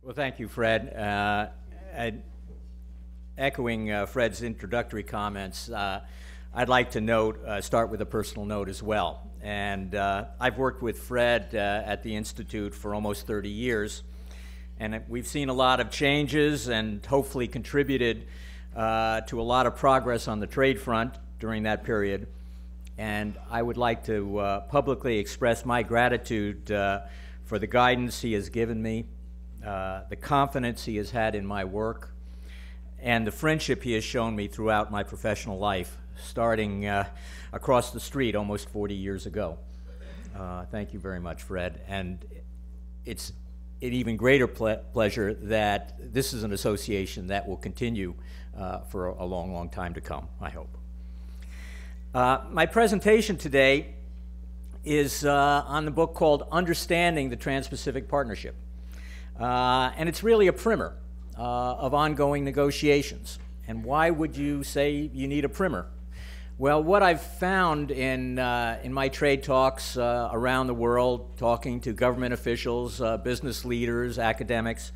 Well, thank you, Fred. Echoing Fred's introductory comments, I'd like to start with a personal note as well. And I've worked with Fred at the Institute for almost 30 years, and we've seen a lot of changes and hopefully contributed to a lot of progress on the trade front during that period. And I would like to publicly express my gratitude for the guidance he has given me, the confidence he has had in my work, and the friendship he has shown me throughout my professional life, starting across the street almost 40 years ago. Thank you very much, Fred. And it's an even greater pleasure that this is an association that will continue for a long, long time to come, I hope. My presentation today is on the book called Understanding the Trans-Pacific Partnership. And it's really a primer of ongoing negotiations. And why would you say you need a primer? Well, what I've found in my trade talks around the world, talking to government officials, business leaders, academics,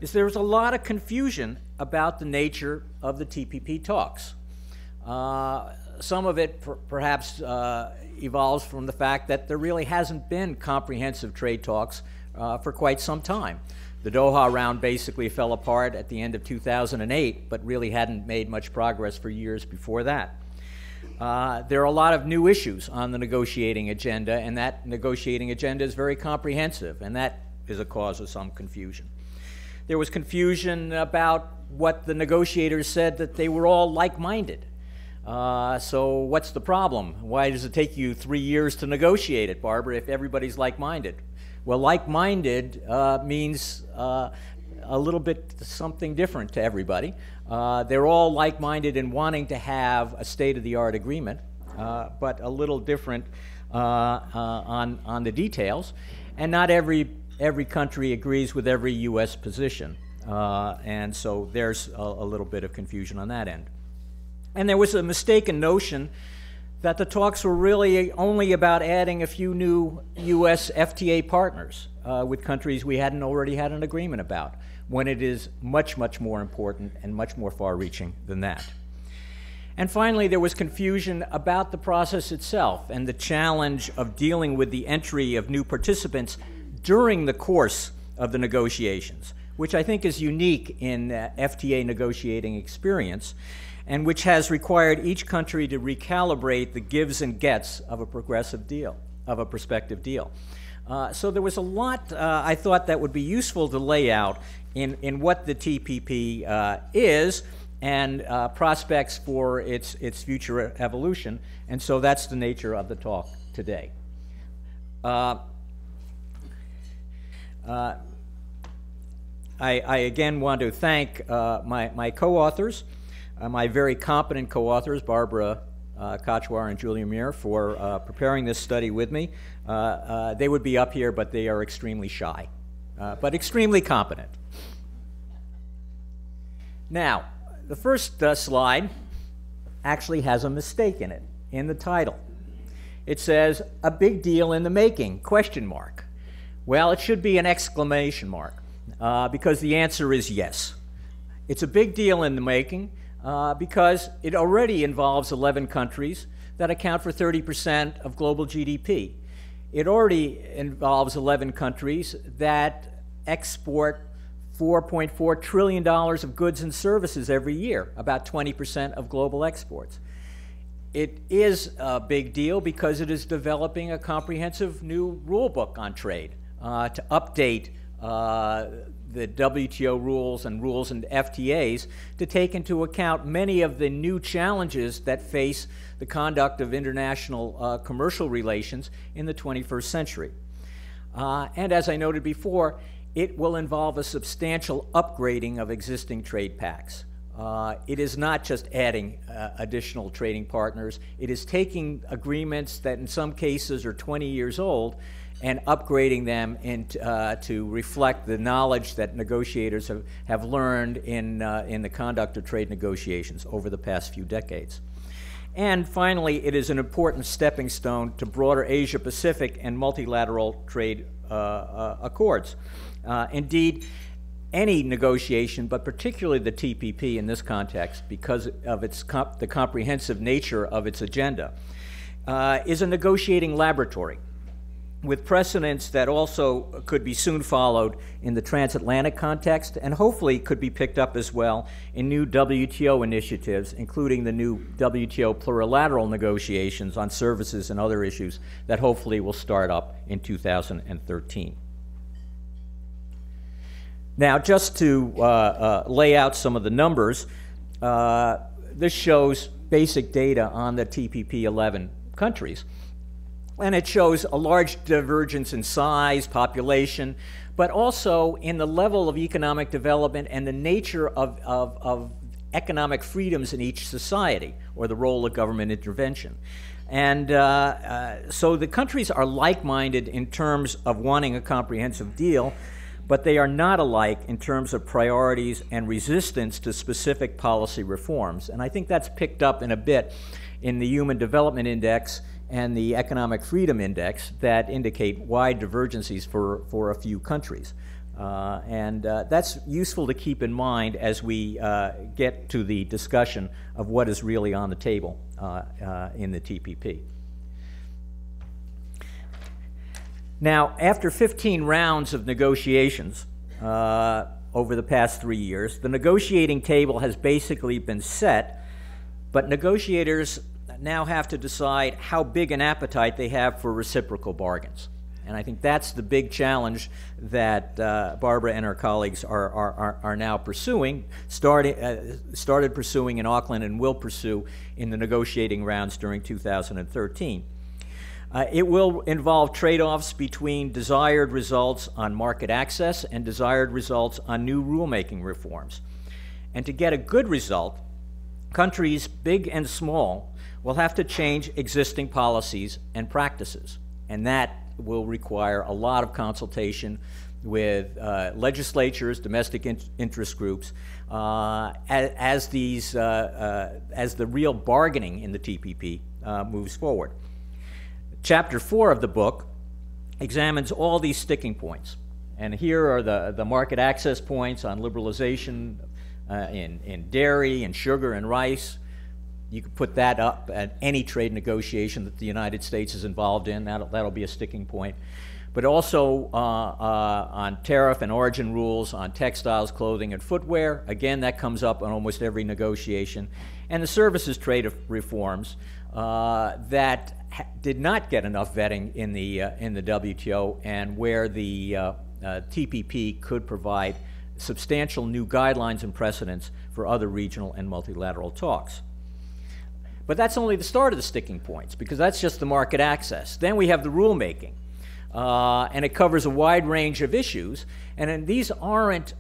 is there's a lot of confusion about the nature of the TPP talks. Some of it perhaps evolves from the fact that there really hasn't been comprehensive trade talks for quite some time. The Doha round basically fell apart at the end of 2008, but really hadn't made much progress for years before that. There are a lot of new issues on the negotiating agenda, and that negotiating agenda is very comprehensive, and that is a cause of some confusion. There was confusion about what the negotiators said, that they were all like-minded. So what's the problem? Why does it take you 3 years to negotiate it, Barbara, if everybody's like-minded? Well, like-minded means a little bit something different to everybody. They're all like-minded in wanting to have a state-of-the-art agreement, but a little different on the details. And not every country agrees with every U.S. position. And so there's a little bit of confusion on that end. And there was a mistaken notion that the talks were really only about adding a few new U.S. FTA partners with countries we hadn't already had an agreement about, when it is much, much more important and much more far-reaching than that. And finally, there was confusion about the process itself and the challenge of dealing with the entry of new participants during the course of the negotiations, which I think is unique in FTA negotiating experience, and which has required each country to recalibrate the gives and gets of a progressive deal, of a prospective deal. So there was a lot I thought that would be useful to lay out in what the TPP is and prospects for its future evolution, and so that's the nature of the talk today. I again want to thank my co-authors, my very competent co-authors, Barbara Kochwar and Julia Muir, for preparing this study with me. They would be up here, but they are extremely shy, but extremely competent. Now, the first slide actually has a mistake in it, in the title. It says, "A big deal in the making, question mark." Well, it should be an exclamation mark, because the answer is yes. It's a big deal in the making, because it already involves 11 countries that account for 30% of global GDP. It already involves 11 countries that export $4.4 trillion of goods and services every year, about 20% of global exports. It is a big deal because it is developing a comprehensive new rule book on trade to update the WTO rules and FTAs to take into account many of the new challenges that face the conduct of international commercial relations in the 21st century. And as I noted before, it will involve a substantial upgrading of existing trade pacts. It is not just adding additional trading partners. It is taking agreements that in some cases are 20 years old and upgrading them to reflect the knowledge that negotiators have learned in the conduct of trade negotiations over the past few decades. And finally, it is an important stepping stone to broader Asia-Pacific and multilateral trade accords. Indeed, any negotiation, but particularly the TPP in this context, because of the comprehensive nature of its agenda, is a negotiating laboratory with precedents that also could be soon followed in the transatlantic context, and hopefully could be picked up as well in new WTO initiatives, including the new WTO plurilateral negotiations on services and other issues that hopefully will start up in 2013. Now, just to lay out some of the numbers, this shows basic data on the TPP 11 countries. And it shows a large divergence in size, population, but also in the level of economic development and the nature of economic freedoms in each society, or the role of government intervention. And so the countries are like-minded in terms of wanting a comprehensive deal, but they are not alike in terms of priorities and resistance to specific policy reforms. And I think that's picked up in a bit in the Human Development Index and the Economic Freedom Index that indicate wide divergencies for a few countries. That's useful to keep in mind as we get to the discussion of what is really on the table in the TPP. Now, after 15 rounds of negotiations over the past 3 years, the negotiating table has basically been set, but negotiators now have to decide how big an appetite they have for reciprocal bargains. And I think that's the big challenge that Barbara and her colleagues are now pursuing, started pursuing in Auckland and will pursue in the negotiating rounds during 2013. It will involve trade-offs between desired results on market access and desired results on new rulemaking reforms. And to get a good result, countries big and small will have to change existing policies and practices, and that will require a lot of consultation with legislatures, domestic interest groups, as the real bargaining in the TPP moves forward. Chapter 4 of the book examines all these sticking points, and here are the market access points on liberalization in dairy and sugar and rice. You could put that up at any trade negotiation that the United States is involved in. That'll be a sticking point. But also on tariff and origin rules on textiles, clothing, and footwear. Again, that comes up on almost every negotiation. And the services trade reforms that did not get enough vetting in the WTO, and where the TPP could provide substantial new guidelines and precedents for other regional and multilateral talks. But that's only the start of the sticking points, because that's just the market access. Then we have the rulemaking, and it covers a wide range of issues. And these aren't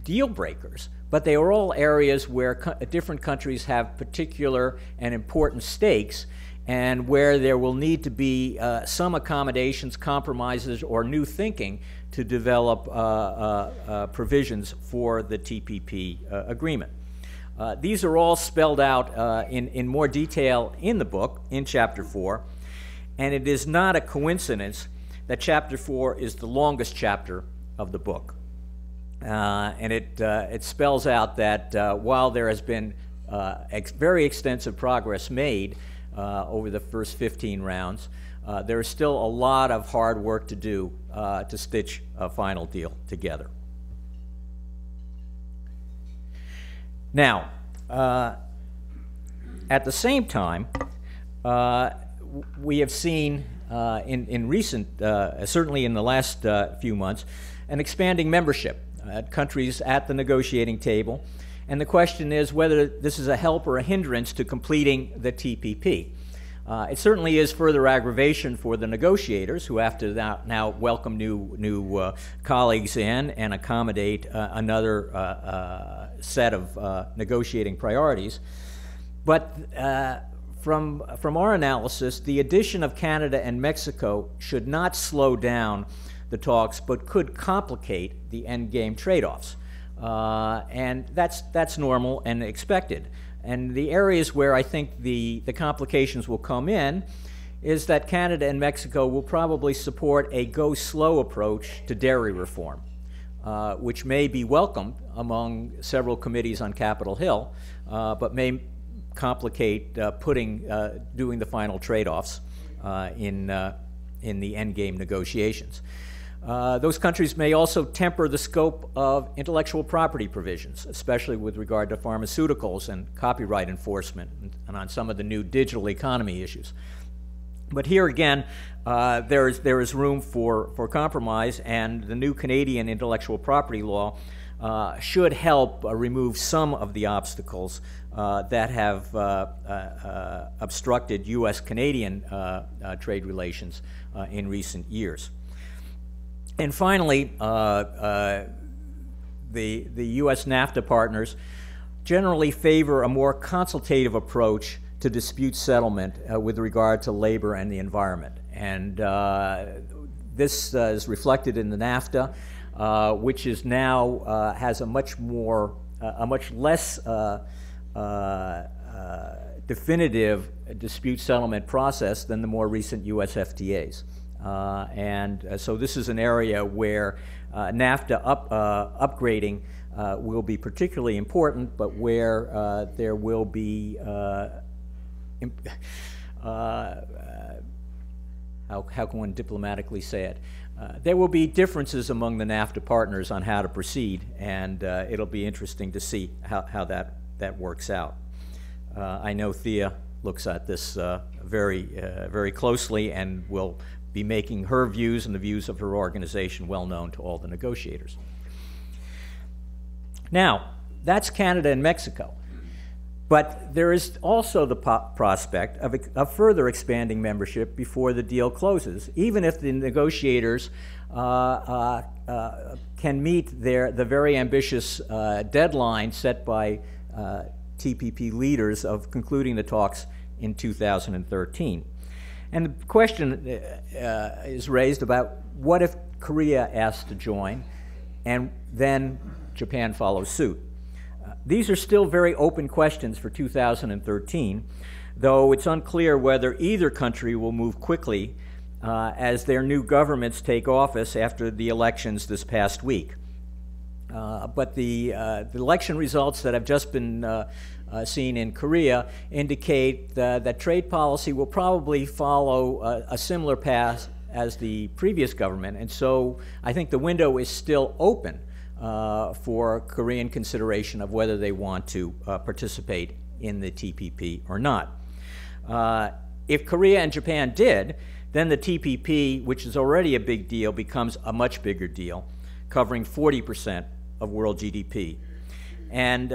deal breakers, but they are all areas where different countries have particular and important stakes, and where there will need to be some accommodations, compromises, or new thinking to develop provisions for the TPP agreement. These are all spelled out in more detail in the book, in Chapter 4, and it is not a coincidence that Chapter 4 is the longest chapter of the book. And it spells out that while there has been very extensive progress made over the first 15 rounds, there is still a lot of hard work to do to stitch a final deal together. Now, at the same time, we have seen in recent, certainly in the last few months, an expanding membership countries at the negotiating table. And the question is whether this is a help or a hindrance to completing the TPP. It certainly is further aggravation for the negotiators, who have to now welcome new colleagues in and accommodate another set of negotiating priorities. But from our analysis, the addition of Canada and Mexico should not slow down the talks, but could complicate the endgame trade-offs. And that's normal and expected. And the areas where I think the complications will come in is that Canada and Mexico will probably support a go-slow approach to dairy reform. which may be welcomed among several committees on Capitol Hill, but may complicate doing the final trade-offs in the endgame negotiations. Those countries may also temper the scope of intellectual property provisions, especially with regard to pharmaceuticals and copyright enforcement and on some of the new digital economy issues. But here again, there is room for compromise, and the new Canadian intellectual property law should help remove some of the obstacles that have obstructed U.S.-Canadian trade relations in recent years. And finally, the U.S. NAFTA partners generally favor a more consultative approach to dispute settlement with regard to labor and the environment. And this is reflected in the NAFTA, which is now has a much less definitive dispute settlement process than the more recent U.S. FTAs. So this is an area where NAFTA upgrading will be particularly important, but where there will be how can one diplomatically say it? There will be differences among the NAFTA partners on how to proceed, and it'll be interesting to see how that works out. I know Thea looks at this very closely and will be making her views and the views of her organization well known to all the negotiators. Now, that's Canada and Mexico. But there is also the prospect of further expanding membership before the deal closes, even if the negotiators can meet the very ambitious deadline set by TPP leaders of concluding the talks in 2013. And the question is raised about what if Korea asks to join and then Japan follows suit. These are still very open questions for 2013, though it's unclear whether either country will move quickly as their new governments take office after the elections this past week. But the election results that have just been seen in Korea indicate that trade policy will probably follow a similar path as the previous government, and so I think the window is still open for Korean consideration of whether they want to participate in the TPP or not. If Korea and Japan did, then the TPP, which is already a big deal, becomes a much bigger deal, covering 40% of world GDP. And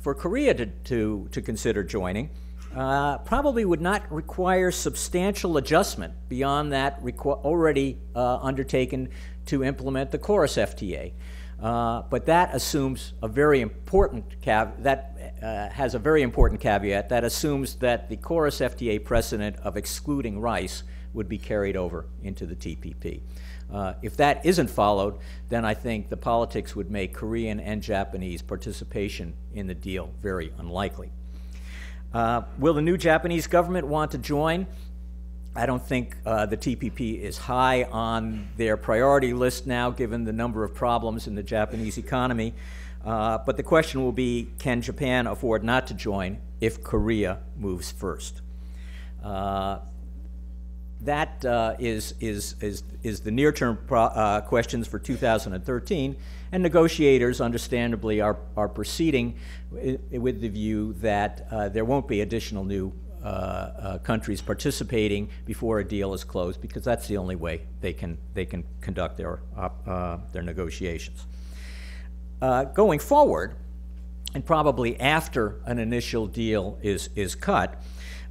for Korea to consider joining probably would not require substantial adjustment beyond that already undertaken to implement the Chorus FTA. But that assumes a very important has a very important caveat that assumes that the Chorus FTA precedent of excluding rice would be carried over into the TPP. If that isn't followed, then I think the politics would make Korean and Japanese participation in the deal very unlikely. Will the new Japanese government want to join? I don't think the TPP is high on their priority list now, given the number of problems in the Japanese economy. But the question will be, can Japan afford not to join if Korea moves first? That is the near-term questions for 2013, and negotiators, understandably, are proceeding with the view that there won't be additional new countries participating before a deal is closed, because that's the only way they can conduct their negotiations. Going forward, and probably after an initial deal is cut,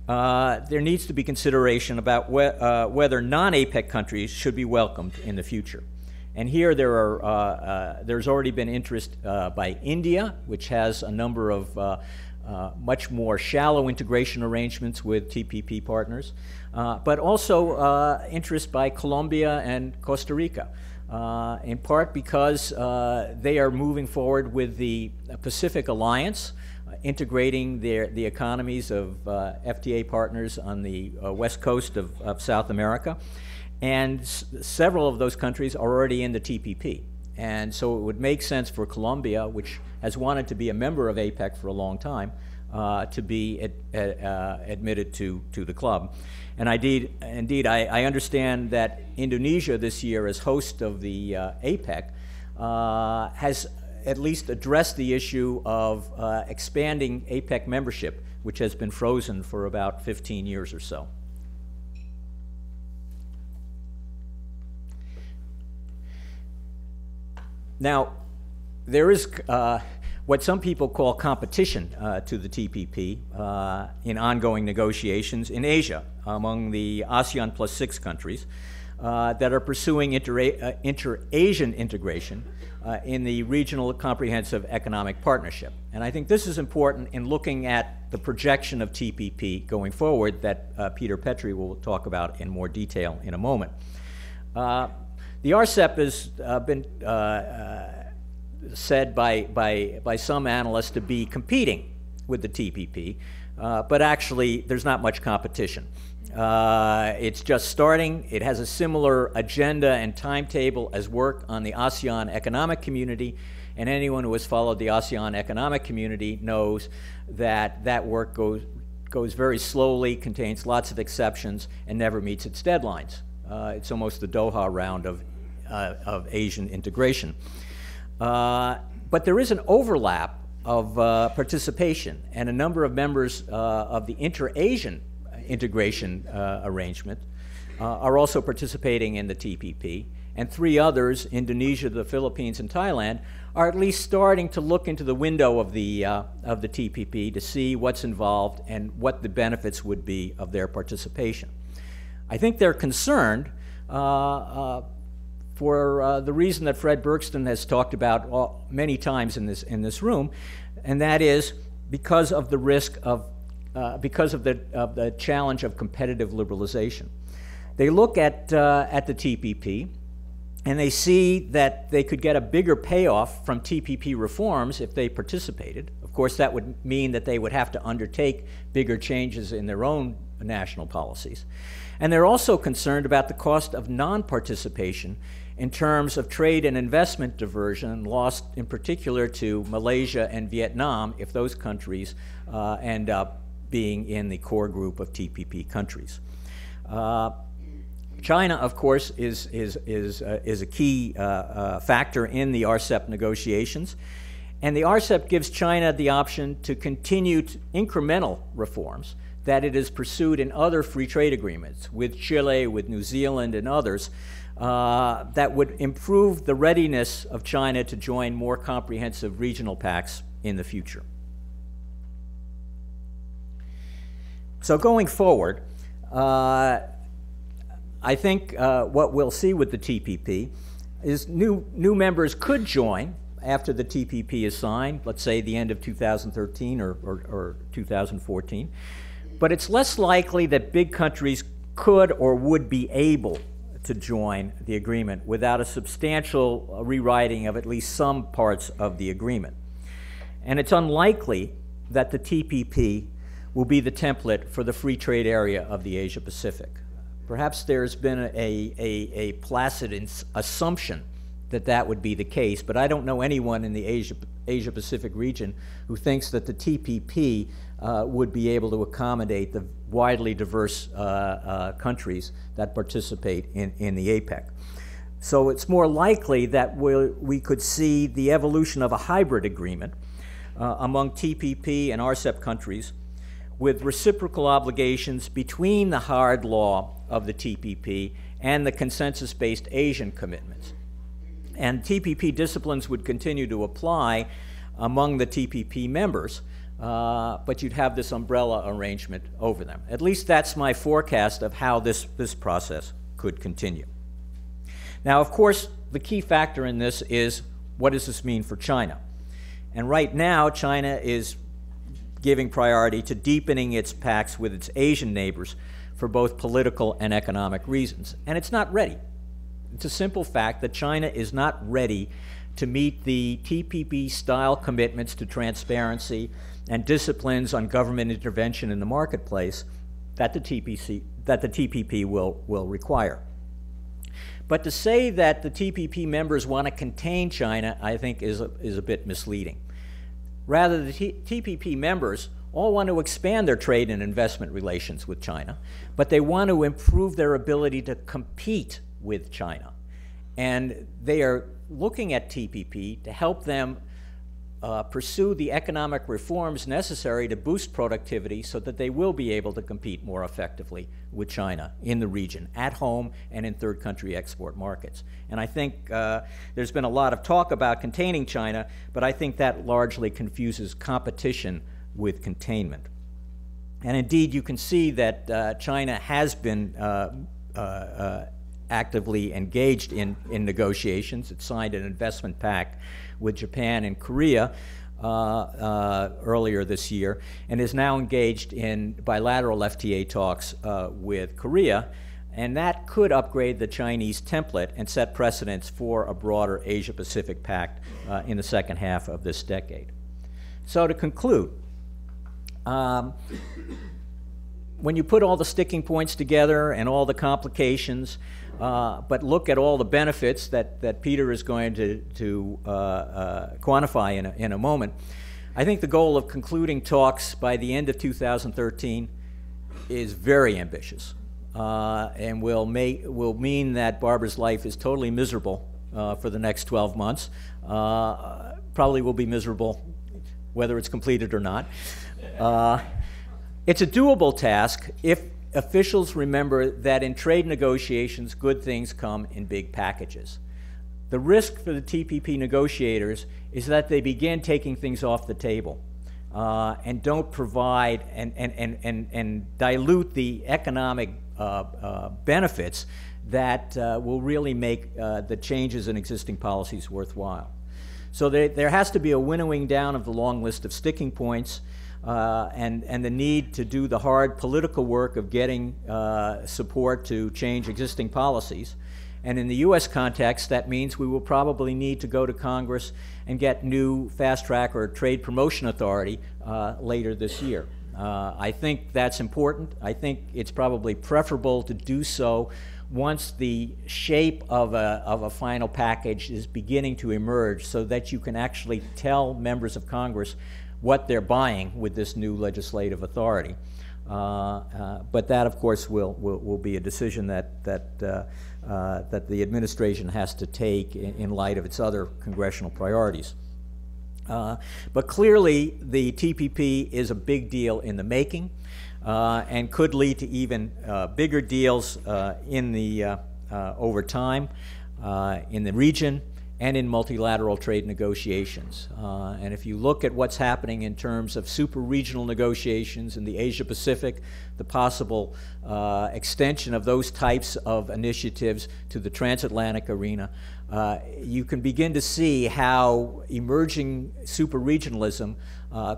there needs to be consideration about whether non-APEC countries should be welcomed in the future. And here there's already been interest by India, which has a number of much more shallow integration arrangements with TPP partners, but also interest by Colombia and Costa Rica, in part because they are moving forward with the Pacific Alliance, integrating the economies of FTA partners on the west coast of South America. And several of those countries are already in the TPP. And so it would make sense for Colombia, which has wanted to be a member of APEC for a long time, to be admitted to the club. And indeed, I understand that Indonesia this year, as host of the APEC, has at least addressed the issue of expanding APEC membership, which has been frozen for about 15 years or so. Now, there is what some people call competition to the TPP in ongoing negotiations in Asia among the ASEAN plus 6 countries that are pursuing inter-Asian integration in the Regional Comprehensive Economic Partnership. And I think this is important in looking at the projection of TPP going forward that Peter Petrie will talk about in more detail in a moment. The RCEP has been said by some analysts to be competing with the TPP, but actually there's not much competition. It's just starting. It has a similar agenda and timetable as work on the ASEAN Economic Community, and anyone who has followed the ASEAN Economic Community knows that that work goes very slowly, contains lots of exceptions, and never meets its deadlines. It's almost the Doha round of Asian integration. But there is an overlap of participation, and a number of members of the inter-Asian integration arrangement are also participating in the TPP, and 3 others, Indonesia, the Philippines, and Thailand, are at least starting to look into the window of the TPP to see what's involved and what the benefits would be of their participation. I think they're concerned for the reason that Fred Bergston has talked about many times in this room, and that is because of the risk of because of the challenge of competitive liberalization. They look at the TPP, and they see that they could get a bigger payoff from TPP reforms if they participated. Of course, that would mean that they would have to undertake bigger changes in their own national policies. And they're also concerned about the cost of non-participation in terms of trade and investment diversion lost in particular to Malaysia and Vietnam if those countries end up being in the core group of TPP countries. China, of course, is a key factor in the RCEP negotiations, and the RCEP gives China the option to continue incremental reforms that it has pursued in other free trade agreements with Chile, with New Zealand, and others that would improve the readiness of China to join more comprehensive regional pacts in the future. So going forward, I think what we'll see with the TPP is new members could join after the TPP is signed, let's say the end of 2013 or 2014. But it's less likely that big countries could or would be able to join the agreement without a substantial rewriting of at least some parts of the agreement. And it's unlikely that the TPP will be the template for the free trade area of the Asia Pacific. Perhaps there's been a placid assumption that that would be the case, but I don't know anyone in the Asia Pacific region who thinks that the TPP would be able to accommodate the widely diverse countries that participate in the APEC. So it's more likely that we could see the evolution of a hybrid agreement among TPP and RCEP countries with reciprocal obligations between the hard law of the TPP and the consensus-based Asian commitments. And TPP disciplines would continue to apply among the TPP members, but you'd have this umbrella arrangement over them. At least that's my forecast of how this process could continue. Now, of course, the key factor in this is, what does this mean for China? And right now, China is giving priority to deepening its pacts with its Asian neighbors for both political and economic reasons. And it's not ready. It's a simple fact that China is not ready to meet the TPP-style commitments to transparency and disciplines on government intervention in the marketplace that the TPP will require. But to say that the TPP members want to contain China, I think, is a bit misleading. Rather, the TPP members all want to expand their trade and investment relations with China, but they want to improve their ability to compete with China. And they are looking at TPP to help them pursue the economic reforms necessary to boost productivity so that they will be able to compete more effectively with China in the region, at home and in third country export markets. And I think there's been a lot of talk about containing China, but I think that largely confuses competition with containment. And indeed, you can see that China has been actively engaged in negotiations. It signed an investment pact with Japan and Korea earlier this year, and is now engaged in bilateral FTA talks with Korea, and that could upgrade the Chinese template and set precedents for a broader Asia-Pacific pact in the second half of this decade. So to conclude, when you put all the sticking points together and all the complications, but look at all the benefits that Peter is going to quantify in a moment, I think the goal of concluding talks by the end of 2013 is very ambitious, and will mean that Barbara's life is totally miserable for the next 12 months. Probably will be miserable whether it's completed or not. It's a doable task if officials remember that in trade negotiations, good things come in big packages. The risk for the TPP negotiators is that they begin taking things off the table and don't provide and dilute the economic benefits that will really make the changes in existing policies worthwhile. So there has to be a winnowing down of the long list of sticking points, and the need to do the hard political work of getting support to change existing policies. And in the U.S. context, that means we will probably need to go to Congress and get new fast track or trade promotion authority later this year. I think that's important. I think it's probably preferable to do so once the shape of a final package is beginning to emerge, so that you can actually tell members of Congress what they're buying with this new legislative authority. But that, of course, will be a decision that the administration has to take in light of its other congressional priorities. But clearly, the TPP is a big deal in the making, and could lead to even bigger deals over time in the region and in multilateral trade negotiations. And if you look at what's happening in terms of super-regional negotiations in the Asia-Pacific, the possible extension of those types of initiatives to the transatlantic arena, you can begin to see how emerging super-regionalism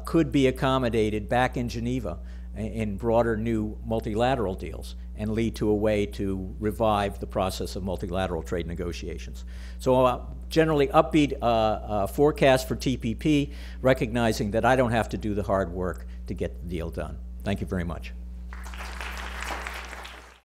could be accommodated back in Geneva in broader new multilateral deals and lead to a way to revive the process of multilateral trade negotiations. So generally upbeat forecast for TPP, recognizing that I don't have to do the hard work to get the deal done. Thank you very much.